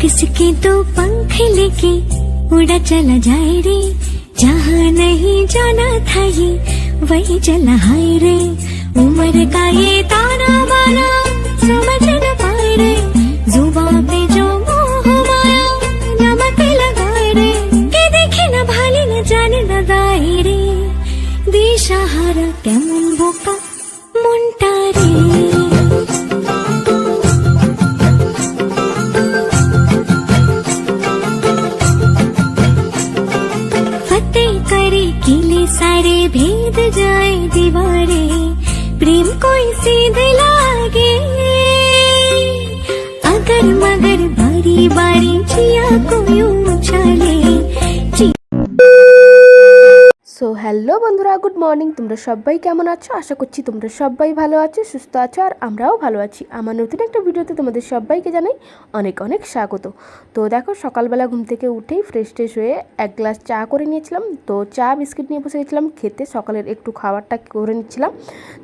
किसके तो पंख लेके उड़ा चला जाए रे, जहाँ नहीं जाना था ये वही चला हाय रे। उम्र का ये ताना बाना समझ न पाए रे, जुबां पे जो मोह माया नमक लगाए रे, के देखे न भाले न जाने न दाए रे, दिशाहारा केमन बोका मुंटा रे। किले सारे भेद जाए दीवारे, प्रेम कोई सीधे लागे, अगर मगर बारी बारी जिया को यूं उछाले। सो हेलो बंधुरा, गुड मर्निंग। তোমরা সবাই কেমন আছো? আশা করছি তোমরা সবাই ভালো আছো, সুস্থ আছো, আর আমরাও ভালো আছি। আমার নতুন একটা ভিডিওতে তোমাদের সবাইকে জানাই অনেক অনেক স্বাগত। তো দেখো, সকালবেলা ঘুম থেকে উঠেই ফ্রেশ হয়ে এক গ্লাস চা করে নিয়েছিলাম। তো চা বিস্কিট নিয়ে বসে গেছিলাম খেতে, সকালের একটু খাবারটা করে নিচ্ছিলাম।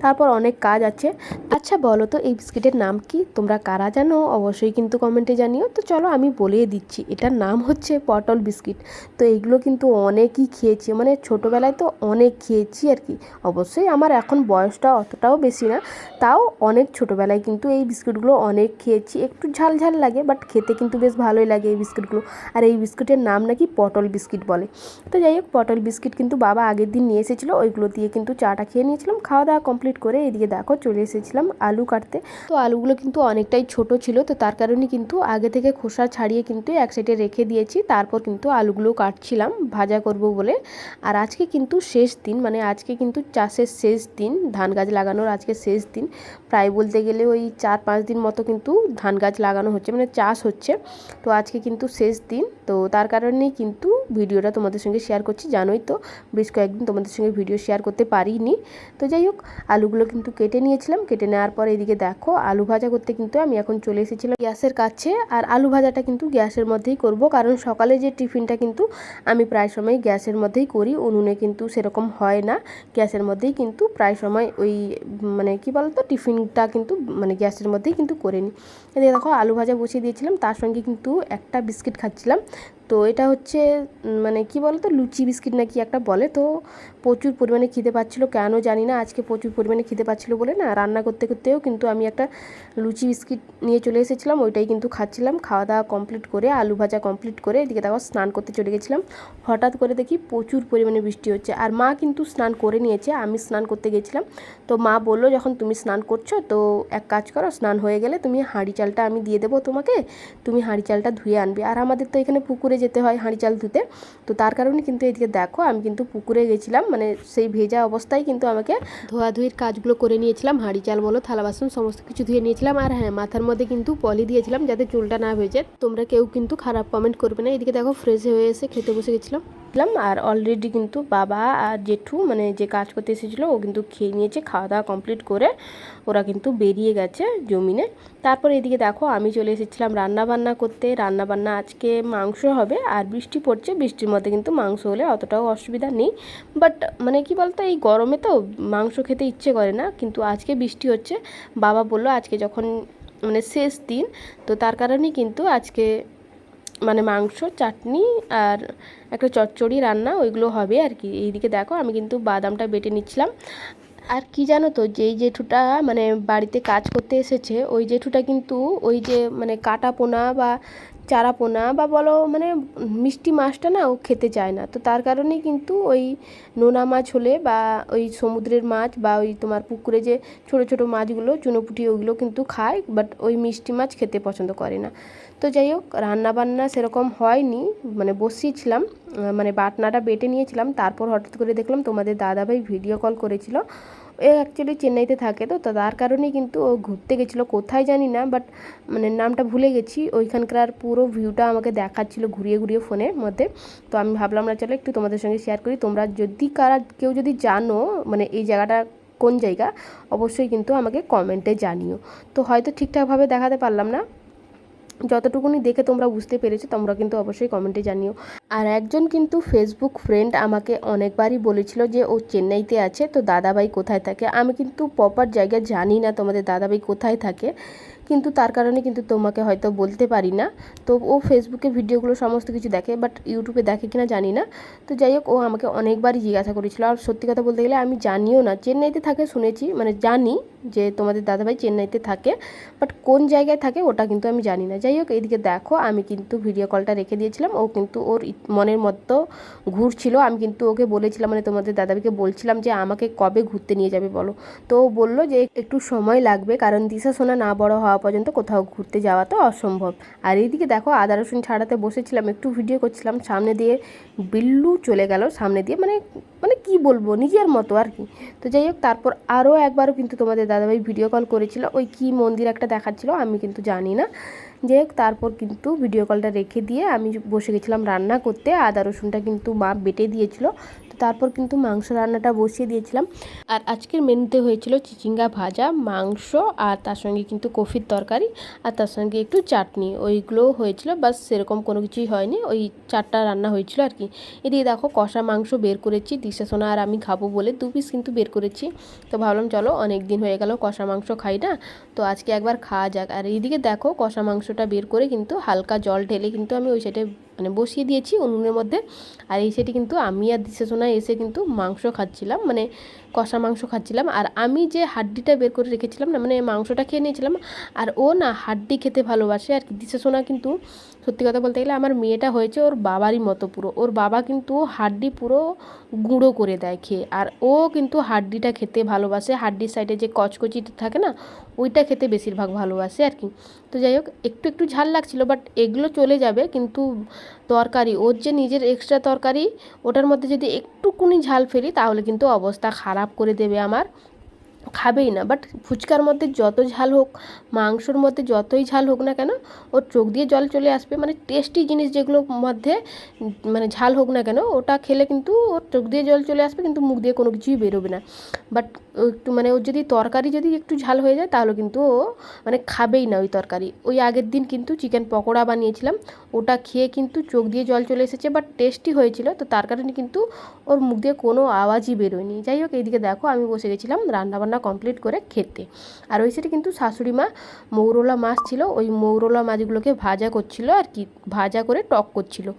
তারপর অনেক কাজ আছে। আচ্ছা বলো তো, এই বিস্কিটের নাম কি? তোমরা কারা জানো অবশ্যই কিন্তু কমেন্টে জানিও। তো চলো আমি বলেই দিচ্ছি, এটার নাম হচ্ছে পটল বিস্কিট। তো এইগুলো কিন্তু অনেকই খেয়েছি, মানে ছোটোবেলায় তো অনেক খেয়েছি আর কি। অবশ্যই আমার এখন বয়সটা অতটাও বেশি না, তাও অনেক ছোটোবেলায় কিন্তু এই বিস্কুটগুলো অনেক খেয়েছি। একটু ঝাল ঝাল লাগে, বাট খেতে কিন্তু বেশ ভালোই লাগে এই বিস্কুটগুলো। আর এই বিস্কুটের নাম নাকি পটল বিস্কিট বলে। তো যাই হোক, পটল বিস্কিট কিন্তু বাবা আগের দিন নিয়ে এসেছিলো, ওইগুলো দিয়ে কিন্তু চাটা খেয়ে নিয়েছিলাম। খাওয়া দাওয়া কমপ্লিট করে এদিকে দেখো চলে এসেছিলাম আলু কাটতে। তো আলুগুলো কিন্তু অনেকটাই ছোট ছিল, তো তার কারণে কিন্তু আগে থেকে খোসা ছাড়িয়ে কিন্তু এক সাইডে রেখে দিয়েছি। তারপর কিন্তু আলুগুলো কাটছিলাম ভাজা করব বলে। আর আজকে কিন্তু শেষ দিন, মানে আজকে কিন্তু চাষের শেষ দিন, ধান গাছ লাগানোর আজকে শেষ দিন। প্রায় বলতে গেলে ওই 4-5 দিন মতো কিন্তু ধান গাছ লাগানো হচ্ছে, মানে চাষ হচ্ছে। তো আজকে কিন্তু শেষ দিন, তো তার কারণেই কিন্তু ভিডিওটা তোমাদের সঙ্গে শেয়ার করছি। জানোই তো বেশ কয়েকদিন তোমাদের সঙ্গে ভিডিও শেয়ার করতে পারিনি। তো যাই হোক, আলুগুলো কিন্তু কেটে নিয়েছিলাম। কেটে নেওয়ার পর এদিকে দেখো আলু ভাজা করতে কিন্তু আমি এখন চলে এসেছিলাম গ্যাসের কাছে। আর আলু ভাজাটা কিন্তু গ্যাসের মধ্যেই করব, কারণ সকালে যে টিফিনটা কিন্তু আমি প্রায় সময় গ্যাসের মধ্যেই করি, উনুনে কিন্তু সেরকম হয় না। গ্যাসের মধ্যেই কিন্তু প্রায় সময় ওই মানে কি বলতো, টিফিনটা কিন্তু মানে গ্যাসের মধ্যেই কিন্তু করে নিই। এদিকে দেখো আলু ভাজা বসিয়ে দিয়েছিলাম, তার সঙ্গে কিন্তু একটা বিস্কিট খাচ্ছিলাম। তো এটা হচ্ছে মানে কি বলতো, লুচি বিস্কিট নাকি একটা বলে। তো প্রচুর পরিমাণে খিদে পাচ্ছিলো, কেন জানি না আজকে প্রচুর পরিমাণে খিদে পাচ্ছিলো বলে না, রান্না করতে করতেও কিন্তু আমি একটা লুচি বিস্কিট নিয়ে চলে এসেছিলাম, ওইটাই কিন্তু খাচ্ছিলাম। খাওয়া দাওয়া কমপ্লিট করে আলু ভাজা কমপ্লিট করে এদিকে দেখো স্নান করতে চলে গেছিলাম। হঠাৎ করে দেখি প্রচুর পরিমাণে বৃষ্টি হচ্ছে, আর মা কিন্তু স্নান করে নিয়েছে, আমি স্নান করতে গেছিলাম। তো মা বললো, যখন তুমি স্নান করছো তো এক কাজ করো, স্নান হয়ে গেলে তুমি হাঁড়ি চালটা আমি দিয়ে দেবো তোমাকে, তুমি হাঁড়ি চালটা ধুয়ে আনবে। আর আমাদের তো এখানে পুকুরে যেতে হয় হাঁড়ি চাল ধুতে। তো তার কারণে কিন্তু এদিকে দেখো আমি কিন্তু পুকুরে গেছিলাম, মানে সেই ভেজা অবস্থায় কিন্তু আমাকে ধোয়াধুয়ির কাজগুলো করে নিয়েছিলাম। হাঁড়ি চাল বলো, থালা বাসন সমস্ত কিছু ধুয়ে নিয়েছিলাম। আর হ্যাঁ, মাথার মধ্যে কিন্তু পলি দিয়েছিলাম যাতে চুলটা না ভেজে। তোমরা কেউ কিন্তু খারাপ কমেন্ট করবে না। এদিকে দেখো ফ্রেশ হয়ে এসে খেতে বসে গেছিলাম। আর অলরেডি কিন্তু বাবা আর জেঠু মানে যে কাজ করতে এসেছিলো ও কিন্তু খেয়ে নিয়েছে। খাওয়া দাওয়া কমপ্লিট করে ওরা কিন্তু বেরিয়ে গেছে জমিনে। তারপর এদিকে দেখো আমি চলে এসেছিলাম রান্নাবান্না করতে। রান্নাবান্না আজকে মাংস হবে, আর বৃষ্টি পড়ছে, বৃষ্টির মধ্যে কিন্তু মাংস হলে অতটাও অসুবিধা নেই। বাট মানে কি বলতো, এই গরমে তো মাংস খেতে ইচ্ছে করে না, কিন্তু আজকে বৃষ্টি হচ্ছে। বাবা বললো আজকে যখন মানে শেষ দিন, তো তার কারণেই কিন্তু আজকে মানে মাংস, চাটনি আর একটা চচ্চড়ি রান্না ওইগুলো হবে আর কি। এইদিকে দেখো আমি কিন্তু বাদামটা বেটে নিচ্ছিলাম। আর কি জানো তো, যেই জেঠুটা মানে বাড়িতে কাজ করতে এসেছে, ওই জেঠুটা কিন্তু ওই যে মানে কাটা পোনা বা চারা পোনা বা বলো মানে মিষ্টি মাছটা না ও খেতে চায় না। তো তার কারণেই কিন্তু ওই নোনা মাছ হলে বা ওই সমুদ্রের মাছ বা ওই তোমার পুকুরে যে ছোটো ছোটো মাছগুলো চুনোপুঁটি ওগুলো কিন্তু খায়, বাট ওই মিষ্টি মাছ খেতে পছন্দ করে না। তো যাই হোক, রান্নাবান্না সেরকম হয়নি, মানে বসিয়েছিলাম, মানে বাটনাটা বেটে নিয়েছিলাম। তারপর হঠাৎ করে দেখলাম তোমাদের দাদাভাই ভিডিও কল করেছিল। এ অ্যাকচুয়ালি চেন্নাইতে থাকে, তো তার কারণেই কিন্তু ও ঘুরতে গেছিলো, কোথায় জানি না, বাট মানে নামটা ভুলে গেছি। ওইখানকার পুরো ভিউটা আমাকে দেখাচ্ছিলো ঘুরিয়ে ঘুরিয়ে ফোনের মধ্যে। তো আমি ভাবলাম না, চলো একটু তোমাদের সঙ্গে শেয়ার করি। তোমরা যদি কেউ যদি জানো মানে এই জায়গাটা কোন জায়গা, অবশ্যই কিন্তু আমাকে কমেন্টে জানিও। তো হয়তো ঠিকঠাকভাবে দেখাতে পারলাম না, যতটুকুনি দেখে তোমরা বুঝতে পেরেছো তোমরা কিন্তু অবশ্যই কমেন্টে জানিও। আর একজন কিন্তু ফেসবুক ফ্রেন্ড আমাকে অনেকবারই বলেছিল যে ও চেন্নাইতে আছে, তো দাদাভাই কোথায় থাকে। আমি কিন্তু প্রপার জায়গা জানি না তোমাদের দাদাভাই কোথায় থাকে, কিন্তু তার কারণে কিন্তু তোমাকে হয়তো বলতে পারি না। তো ও ফেসবুকে ভিডিওগুলো সমস্ত কিছু দেখে, বাট ইউটিউবে দেখে কিনা জানি না। তো যাই হোক, ও আমাকে অনেকবারই জিজ্ঞাসা করেছিল, আর সত্যি কথা বলতে গেলে আমি জানিও না। চেন্নাইতে থাকে শুনেছি, মানে জানি যে তোমাদের দাদাভাই চেন্নাইতে থাকে, বাট কোন জায়গায় থাকে ওটা কিন্তু আমি জানি না। যাই হোক, এইদিকে দেখো আমি কিন্তু ভিডিও কলটা রেখে দিয়েছিলাম। ও কিন্তু ওর মনের মতো ঘুরছিল। আমি কিন্তু ওকে বলেছিলাম, মানে তোমাদের দাদাভাইকে বলছিলাম যে আমাকে কবে ঘুরতে নিয়ে যাবে বলো। তো ও বললো যে একটু সময় লাগবে, কারণ দিশা সোনা না বড় হওয়া পর্যন্ত কোথাও ঘুরতে যাওয়া তো অসম্ভব। আর এইদিকে দেখো আদা রসুন ছাড়াতে বসেছিলাম, একটু ভিডিও করছিলাম, সামনে দিয়ে বিল্লু চলে গেল, সামনে দিয়ে মানে মানে কি বলবো, নিজের মতো আর কি। তো যাই হোক, তারপর আরও একবারও কিন্তু তোমাদের দাদাভাই ভিডিও কল করেছিল, ওই কি মন্দির একটা দেখাচ্ছিল, আমি কিন্তু জানি না। যাই হোক, তারপর কিন্তু ভিডিও কলটা রেখে দিয়ে আমি বসে গেছিলাম রান্না করতে। আদা রসুনটা কিন্তু মা বেটে দিয়েছিল। তো তারপর কিন্তু মাংস রান্নাটা বসিয়ে দিয়েছিলাম। আর আজকের মেনুতে হয়েছিল চিচিঙ্গা ভাজা, মাংস, আর তার সঙ্গে কিন্তু কফির তরকারি, আর তার সঙ্গে একটু চাটনি, ওইগুলোও হয়েছিল। বাস সেরকম কোনো কিছুই হয়নি, ওই 4টা রান্না হয়েছিল আর কি। এদিকে দেখো কষা মাংস বের করেছি, দিশা সোনা আর আমি খাবো বলে 2 পিস কিন্তু বের করেছি। তো ভাবলাম চলো, অনেক দিন হয়ে গেল কষা মাংস খাই না, তো আজকে একবার খাওয়া যাক। আর এইদিকে দেখো কষা মাংসটা বের করে কিন্তু হালকা জল ঢেলে কিন্তু আমি ওই সাইডে মানে বসিয়ে দিয়েছি উনুনের মধ্যে। আর এই সাইডে কিন্তু আমি আর দিশা সোনা এসে কিন্তু মাংস খাচ্ছিলাম, মানে কষা মাংস খাচ্ছিলাম। আর আমি যে হাড্ডিটা বের করে রেখেছিলাম না, মানে মাংসটা খেয়ে নিয়েছিলাম। আর ও না হাড্ডি খেতে ভালোবাসে আর কি। দিশা সোনা কিন্তু সত্যি কথা বলতে গেলে আমার মেয়েটা হয়েছে ওর বাবারই মতো পুরো। ওর বাবা কিন্তু হাড্ডি পুরো গুঁড়ো করে দেয় খেয়ে, আর ও কিন্তু হাড্ডিটা খেতে ভালোবাসে। হাড্ডির সাইডে যে কচকচিটা থাকে না, ওইটা খেতে বেশিরভাগ ভালোবাসে আর কি। তো যাই হোক, একটু একটু ঝাল লাগছিল, বাট এগুলো চলে যাবে। কিন্তু তরকারি, ওর যে নিজের এক্সট্রা তরকারি, ওটার মধ্যে যদি একটুকুনি ঝাল ফেলি তাহলে কিন্তু অবস্থা খারাপ করে দেবে আমার, খাবেই না। বাট ফুচকার মধ্যে যত ঝাল হোক, মাংসর মধ্যে যতই ঝাল হোক না কেন, ওর চোখ দিয়ে জল চলে আসবে। মানে টেস্টি জিনিস যেগুলোর মধ্যে মানে ঝাল হোক না কেন, ওটা খেলে কিন্তু ওর চোখ দিয়ে জল চলে আসবে, কিন্তু মুখ দিয়ে কোনো কিছুই বেরোবে না। বাট একটু মানে ওর যদি তরকারি যদি একটু ঝাল হয়ে যায় তাহলে কিন্তু ও মানে খাবেই না ওই তরকারি। ওই আগের দিন কিন্তু চিকেন পকোড়া বানিয়েছিলাম, ওটা খেয়ে কিন্তু চোখ দিয়ে জল চলে এসেছে, বাট টেস্টি হয়েছিল। তো তার কারণে কিন্তু ওর মুখ দিয়ে কোনো আওয়াজই বেরোয়নি। যাই হোক, এইদিকে দেখো আমি বসে গেছিলাম রান্নাবান্না কমপ্লিট করে খেতে। আর ওই সাইডে কিন্তু শাশুড়ি মা মৌরলা মাছ ছিল, ওই মৌরলা মাছগুলোকে ভাজা করছিল আর কি, ভাজা করে টক করছিল।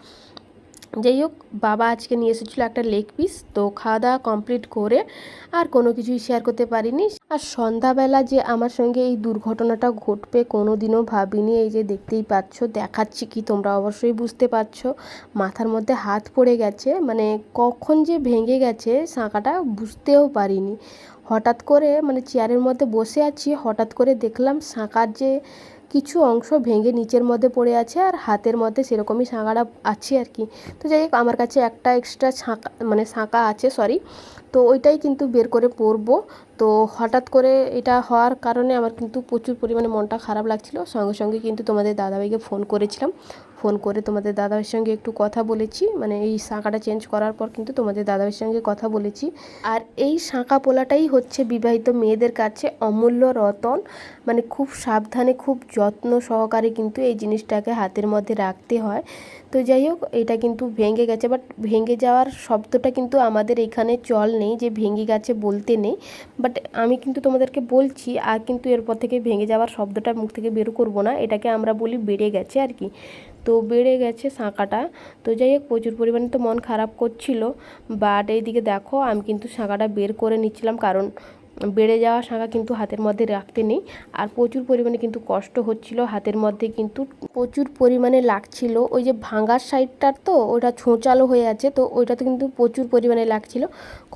যাই হোক, বাবা আজকে নিয়ে এসেছিলো একটা লেগ পিস। তো খাওয়া দাওয়া কমপ্লিট করে আর কোনো কিছুই শেয়ার করতে পারিনি। আর সন্ধ্যাবেলা যে আমার সঙ্গে এই দুর্ঘটনাটা ঘটবে কোনো দিনও ভাবিনি। এই যে দেখতেই পাচ্ছ, দেখাচ্ছি কি তোমরা অবশ্যই বুঝতে পারছো, মাথার মধ্যে হাত পড়ে গেছে, মানে কখন যে ভেঙে গেছে শাঁখাটা বুঝতেও পারিনি। হঠাৎ করে মানে চেয়ারের মধ্যে বসে আছি, হঠাৎ করে দেখলাম শাঁখার যে কিছু অংশ ভেঙে নিচের মধ্যে পড়ে আছে, আর হাতের মধ্যে সেরকমই শাঁখাটা আছে আর কি। তো যাই হোক, আমার কাছে একটা এক্সট্রা শাঁখা আছে, সরি। তো ওইটাই কিন্তু বের করে পরবো। তো হঠাৎ করে এটা হওয়ার কারণে আমার কিন্তু প্রচুর পরিমাণে মনটা খারাপ লাগছিল। সঙ্গে সঙ্গে কিন্তু তোমাদের দাদাভাইকে ফোন করেছিলাম, ফোন করে তোমাদের দাদাভাইয়ের সঙ্গে একটু কথা বলেছি, মানে এই শাঁখাটা চেঞ্জ করার পর কিন্তু তোমাদের দাদাভাইয়ের সঙ্গে কথা বলেছি। আর এই শাঁখা পোলাটাই হচ্ছে বিবাহিত মেয়েদের কাছে অমূল্য রতন, মানে খুব সাবধানে খুব যত্ন সহকারে কিন্তু এই জিনিসটাকে হাতের মধ্যে রাখতে হয়। তো যাই হোক, এটা কিন্তু ভেঙে গেছে, বাট ভেঙে যাওয়ার শব্দটা কিন্তু আমাদের এখানে চল নেই যে ভেঙে গেছে বলতে নেই। বাট আমি কিন্তু তোমাদেরকে বলছি, আর কিন্তু এরপর থেকে ভেঙে যাওয়ার শব্দটা মুখ থেকে বের করবো না, এটাকে আমরা বলি বেড়ে গেছে আর কি। তো বেড়ে গেছে শাঁখাটা। তো যাই হোক, প্রচুর পরিমাণে তো মন খারাপ করছিল। বাট এইদিকে দেখো আমি কিন্তু শাঁখাটা বের করে নিচ্ছিলাম, কারণ বেড়ে যাওয়া শাঁখা কিন্তু হাতের মধ্যে রাখতে নেই। আর প্রচুর পরিমাণে কিন্তু কষ্ট হচ্ছিল, হাতের মধ্যে কিন্তু প্রচুর পরিমাণে লাগছিল। ওই যে ভাঙার সাইডটার তো ওটা ছোঁচালো হয়ে আছে, তো ওইটাতে কিন্তু প্রচুর পরিমাণে লাগছিল।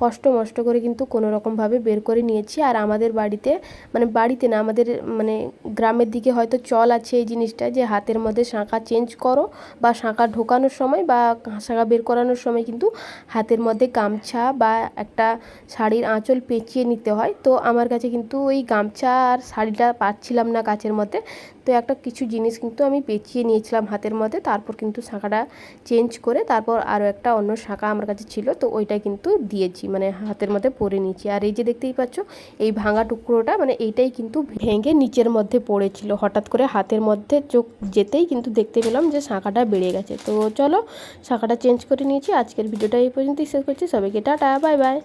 কষ্ট মষ্ট করে কিন্তু কোনো রকমভাবে বের করে নিয়েছি। আর আমাদের বাড়িতে, মানে বাড়িতে না, আমাদের মানে গ্রামের দিকে হয়তো চল আছে এই জিনিসটা, যে হাতের মধ্যে শাঁখা চেঞ্জ করো বা শাঁখা ঢোকানোর সময় বা শাঁখা বের করানোর সময় কিন্তু হাতের মধ্যে গামছা বা একটা শাড়ির আঁচল পেঁচিয়ে নিতে হয়। তো আমার কাছে কিন্তু ওই গামছা আর শাড়িটা পাচ্ছিলাম না কাচের মধ্যে, তো একটা কিছু জিনিস কিন্তু আমি পেঁচিয়ে নিয়েছিলাম হাতের মধ্যে। তারপর কিন্তু শাঁখাটা চেঞ্জ করে তারপর আরও একটা অন্য শাঁখা আমার কাছে ছিল, তো ওইটা কিন্তু দিয়েছি, মানে হাতের মধ্যে পরে নিয়েছি। আর এই যে দেখতেই পাচ্ছ, এই ভাঙা টুকরোটা মানে এইটাই কিন্তু ভেঙে নিচের মধ্যে পড়েছিল। হঠাৎ করে হাতের মধ্যে চোখ যেতেই কিন্তু দেখতে পেলাম যে শাঁখাটা বেড়ে গেছে। তো চলো, শাঁখাটা চেঞ্জ করে নিয়েছি। আজকের ভিডিওটা এই পর্যন্তই শেষ করছি। সবাইকে টাটা, বাই বাই।